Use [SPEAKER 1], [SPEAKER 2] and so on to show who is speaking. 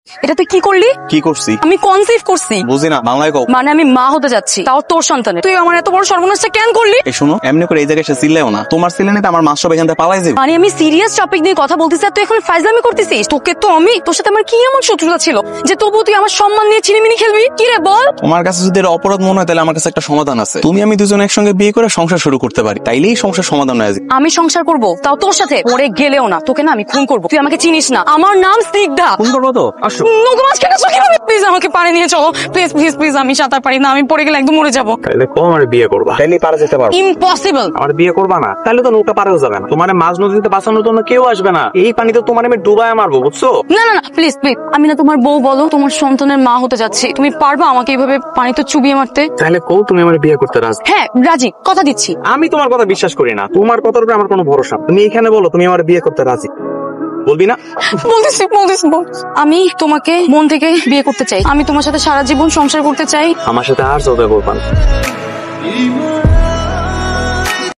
[SPEAKER 1] এটা তুই কি করলি?
[SPEAKER 2] কি করছি?
[SPEAKER 1] আমি কনসিভ করছি।
[SPEAKER 2] বুঝি না, বাংলায় কও।
[SPEAKER 1] মানে আমি মা হতে যাচ্ছি, তাও তোর সন্তানের। তুই আমার এত বড় সর্বনাশটা কেন করলি?
[SPEAKER 2] এই শুনো, এমনি করে এই জায়গায় এসে চিল্লাও না। তোমার ছেলে নিতে আমার মা সব এখান থেকে পালাই যাবে।
[SPEAKER 1] মানে আমি সিরিয়াস টপিক নিয়ে কথা বলতেছি আর তুই এখন ফাইজলামি করতেছিস। তোকে তো আমি, তোর সাথে আমার কি এমন শত্রুতা ছিল যে তবু তুই আমার সম্মান নিয়ে চিনিমিনি খেলবি? কি রে বল?
[SPEAKER 2] তোমার কাছে যদি এর অপরাধ মনে হয় তাহলে আমার কাছে একটা সমাধান আছে। তুমি আমি দুজন একসঙ্গে বিয়ে করে সংসার শুরু করতে পারি, তাইলেই সংসার সমাধান হয়ে যায়।
[SPEAKER 1] আমি সংসার করব, তাও তোর সাথে। পরে গেলেও না, তোকে না আমি খুন করব। তুই আমাকে চিনিস না, আমার নাম স্নিগ্ধা।
[SPEAKER 2] ফোন করবো তো? আসো।
[SPEAKER 1] নৌকা মাছ কেটেছো কিভাবে? প্লিজ আমাকে পানি নিয়ে চলো, প্লিজ প্লিজ প্লিজ। আমি সাঁতার পারি না, আমি পড়ে গেলে একদম মরে যাবো।
[SPEAKER 3] তাহলে কো আমার বিয়ে করবা? তাইলে পারে যেতে পারবো।
[SPEAKER 1] ইম্পসিবল।
[SPEAKER 3] আমার বিয়ে করবা না? তাহলে তো নৌকা পারেও যাবে না। তোমার মাঝ নদীতে বাঁচানোর জন্য কেউ আসবে না। এই পানিতে তোমার আমি ডুবায় মারবো, বুঝছো?
[SPEAKER 1] না না না, প্লিজ প্লিজ। আমি না তোমার বউ, বলো তোমার সন্তানের মা হতে যাচ্ছি। তুমি পারবা আমাকে এইভাবে পানিতে চুবিয়ে মারতে?
[SPEAKER 3] তাহলে কো তুমি আমার বিয়ে করতে রাজি?
[SPEAKER 1] হ্যাঁ রাজি, কথা দিচ্ছি।
[SPEAKER 3] আমি তোমার কথা বিশ্বাস করি না। তোমার কথার উপরে আমার কোনো ভরসা। তুমি এখানে বলো তুমি আমার বিয়ে করতে রাজি, বলবি না?
[SPEAKER 1] বলতেছি বলতেছি বলতেছি। আমি তোমাকে মন থেকে বিয়ে করতে চাই। আমি তোমার সাথে সারা জীবন সংসার করতে চাই।
[SPEAKER 3] আমার সাথে আর চলতে বলবা না।